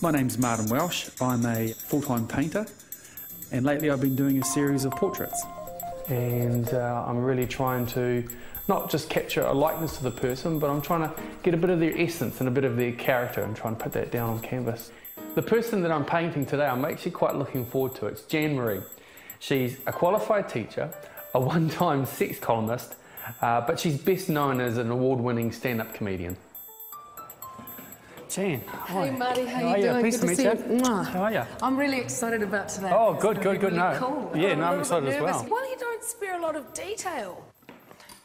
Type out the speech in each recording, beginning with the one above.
My name's Martin Welsh. I'm a full-time painter, and lately I've been doing a series of portraits. And I'm really trying to not just capture a likeness to the person, but I'm trying to get a bit of their essence and a bit of their character and try and put that down on canvas. The person that I'm painting today, I'm actually quite looking forward to. It's Jan Maree. She's a qualified teacher, a one-time sex columnist, but she's best known as an award-winning stand-up comedian. Jan, hi. Hey Marty, how you doing? Pleased to meet you. How are you? I'm really excited about today. Oh, good. Really No. cool. Yeah, no, I'm excited as well. Well, you don't spare a lot of detail.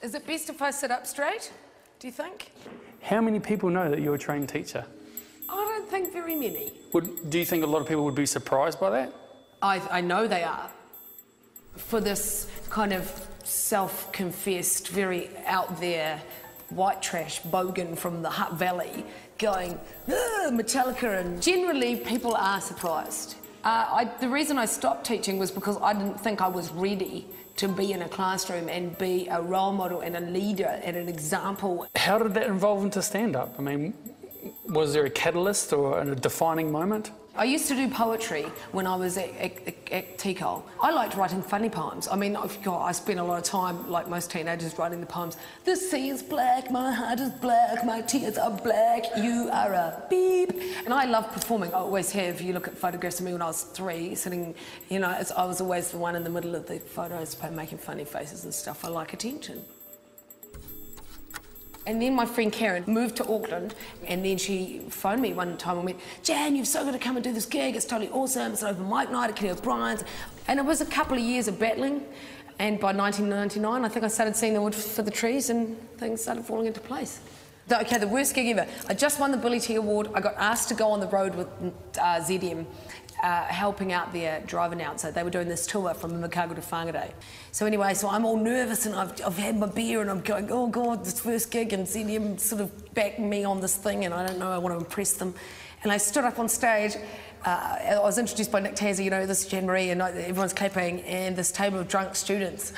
Is it best if I sit up straight, do you think? How many people know that you're a trained teacher? I don't think very many. Do you think a lot of people would be surprised by that? I know they are. For this kind of self-confessed, very out there, white trash bogan from the Hutt Valley going, Metallica, and generally people are surprised. The reason I stopped teaching was because I didn't think I was ready to be in a classroom and be a role model and a leader and an example. How did that evolve into stand-up? I mean, was there a catalyst or a defining moment? I used to do poetry when I was at Tico. I liked writing funny poems. I mean, I spent a lot of time, like most teenagers, writing the poems. The sea is black, my heart is black, my tears are black, you are a beep. And I love performing. I always have. You look at photographs of me when I was 3, sitting, you know, I was always the one in the middle of the photos making funny faces and stuff. I like attention. And then my friend Karen moved to Auckland, and then she phoned me one time and went, Jan, you've so got to come and do this gig, it's totally awesome, it's an open mic night at Kenny O'Brien's. And it was a couple of years of battling, and by 1999 I think I started seeing the wood for the trees and things started falling into place. Okay, the worst gig ever. I just won the Billy T Award. I got asked to go on the road with ZM, helping out their drive announcer. They were doing this tour from Makago to Whangarei. So anyway, so I'm all nervous and I've had my beer and I'm going, oh God, this first gig, and ZM sort of backed me on this thing and I don't know, I want to impress them. And I stood up on stage. I was introduced by Nick Tazza, you know, this is Jan Maree, and everyone's clapping, and this table of drunk students.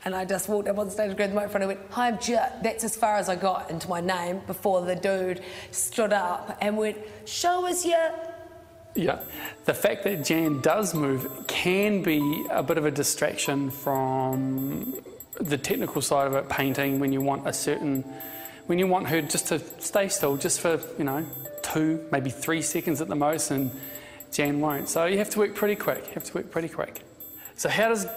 And I just walked up on stage, grabbed the microphone, and went, hi, I'm Jut. That's as far as I got into my name before the dude stood up and went, show us your... Yeah, the fact that Jan does move can be a bit of a distraction from the technical side of it, painting, when you want her just to stay still, just for, you know, 2, maybe 3 seconds at the most, and Jan won't. So you have to work pretty quick. So how does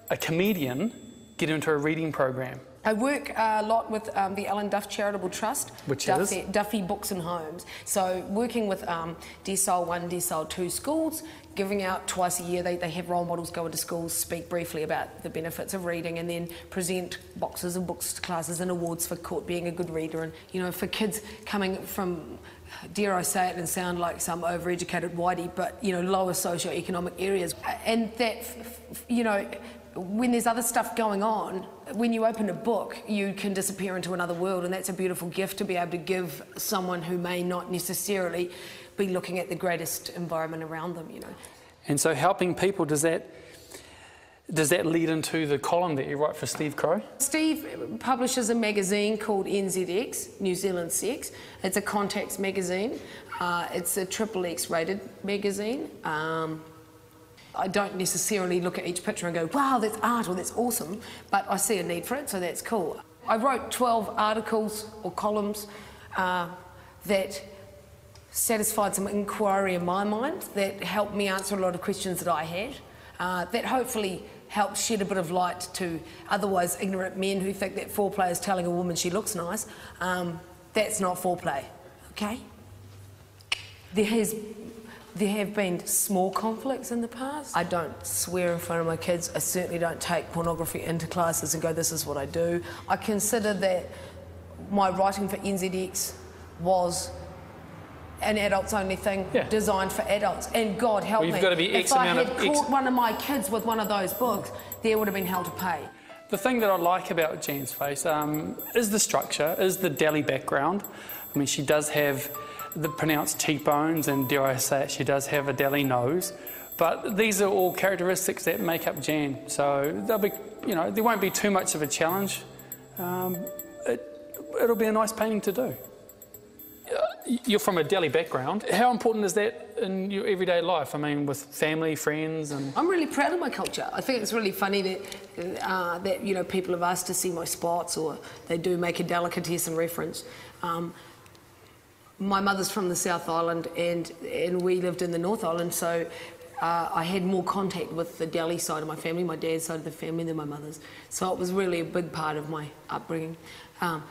a comedian get into a reading program? I work a lot with the Alan Duff Charitable Trust, which Duffy, is? Duffy Books and Homes. So working with Decile 1, Decile 2 schools, giving out twice a year. They have role models go into schools, speak briefly about the benefits of reading, and then present boxes of books to classes and awards for being a good reader. And, you know, for kids coming from, dare I say it and sound like some overeducated whitey, but, you know, lower socioeconomic areas. And that, you know, when there's other stuff going on, when you open a book, you can disappear into another world, and that's a beautiful gift to be able to give someone who may not necessarily be looking at the greatest environment around them, you know. And so helping people, does that lead into the column that you write for Steve Crow? Steve publishes a magazine called NZX, New Zealand Sex. It's a contacts magazine. It's a XXX rated magazine. I don't necessarily look at each picture and go, wow, that's art or that's awesome, but I see a need for it, so that's cool. I wrote 12 articles or columns that satisfied some inquiry in my mind, that helped me answer a lot of questions that I had, that hopefully helped shed a bit of light to otherwise ignorant men who think that foreplay is telling a woman she looks nice. That's not foreplay, okay? There have been small conflicts in the past. I don't swear in front of my kids. I certainly don't take pornography into classes and go, this is what I do. I consider that my writing for NZX was an adults-only thing, designed for adults. And God help me, you've got to be if I had caught one of my kids with one of those books, there would have been hell to pay. The thing that I like about Jan's face is the structure, is the deli background. I mean, she does have the pronounced cheekbones, and dare I say it, she does have a deli nose, But these are all characteristics that make up Jan, so they'll be, there won't be too much of a challenge. It'll be a nice painting to do. You're from a deli background. How important is that in your everyday life? I mean, with family, friends, and... I'm really proud of my culture. I think it's really funny that people have asked to see my spots, or they do make a delicatessen reference. My mother's from the South Island, and we lived in the North Island, so I had more contact with the deli side of my family, my dad's side of the family, than my mother's. So it was really a big part of my upbringing.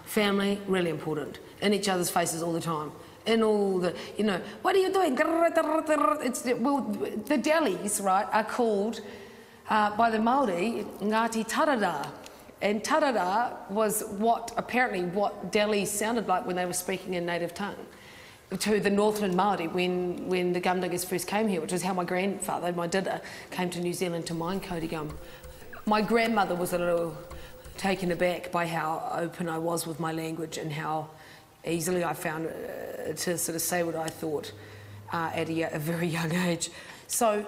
Family, really important. In each other's faces all the time. In all the, what are you doing? Well, the delis, right, are called by the Māori Ngāti Tarara. And tarara was apparently what delis sounded like when they were speaking in native tongue to the Northland Māori when the gum diggers first came here, which is how my grandfather, my dida, came to New Zealand to mine Cody gum. My grandmother was a little taken aback by how open I was with my language and how easily I found to sort of say what I thought at a very young age. So,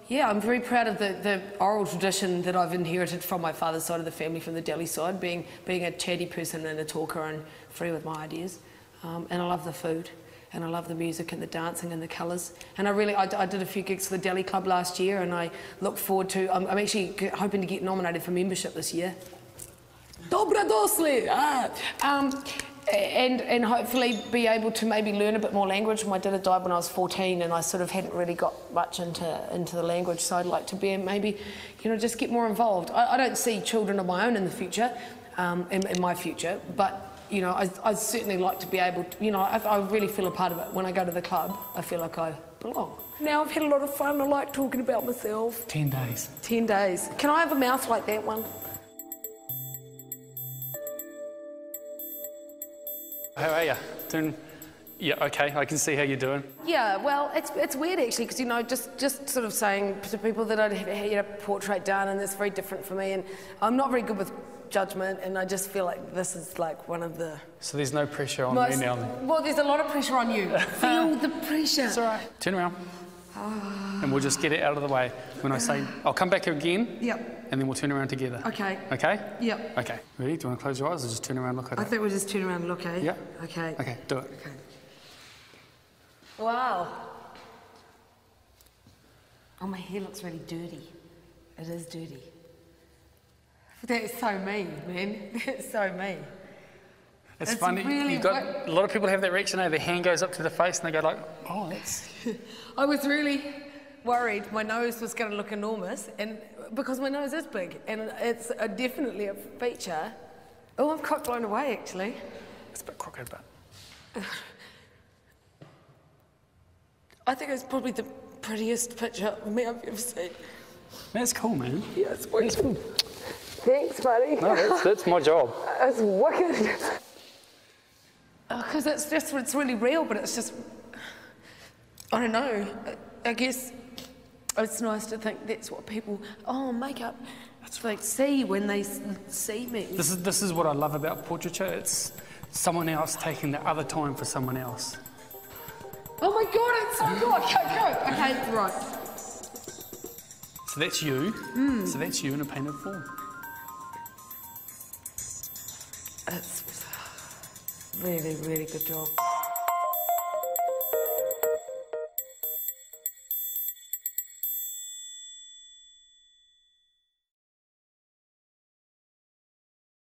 yeah, I'm very proud of the oral tradition that I've inherited from my father's side of the family, from the deli side, being a chatty person and a talker and free with my ideas. And I love the food, and I love the music and the dancing and the colours. And I did a few gigs for the Deli Club last year, and I look forward to... I'm actually hoping to get nominated for membership this year. Dobra dosli! And hopefully be able to maybe learn a bit more language. My dad died when I was 14, and I sort of hadn't really got much into the language, so I'd like to be maybe, just get more involved. I don't see children of my own in the future, in my future, but I'd certainly like to be able to, I really feel a part of it. When I go to the club, I feel like I belong. Now I've had a lot of fun. I like talking about myself. 10 days. 10 days. Can I have a mouth like that one? How are you? Doing... Yeah, okay, I can see how you're doing. Yeah, well, it's weird actually, because, just sort of saying to people that I'd had a portrait done, and it's very different for me, and I'm not very good with judgment, and I just feel like this is like one of the... So there's no pressure on me now? Well, there's a lot of pressure on you. Feel the pressure. It's all right. Turn around. And we'll just get it out of the way. When I say, I'll come back again. Yep. And then we'll turn around together. Okay. Okay? Yep. Okay. Ready? Do you want to close your eyes or just turn around and look at it? I think we'll just turn around and look, eh? Yeah. Okay. Okay, do it. Okay. Wow. Oh, my hair looks really dirty. It is dirty. That's so mean, man. That's so mean. It's funny. Really a lot of people have that reaction, their hand goes up to the face and they go like, oh, that's... I was really worried my nose was going to look enormous, and because my nose is big, and it's definitely a feature. Oh, I'm quite blown away, actually. It's a bit crooked, but... I think it's probably the prettiest picture of me I've ever seen. That's cool, man. Yeah, it's wicked. Cool. Thanks, buddy. No, that's my job. It's wicked. Because it's really real, but it's just... I don't know. I guess it's nice to think that's what people, makeup, it's like see when they see me. This is what I love about portraiture. It's someone else taking the other time for someone else. Oh my God, it's so good. Okay, right. So that's you. So that's you in a painted form. It's really, really good job.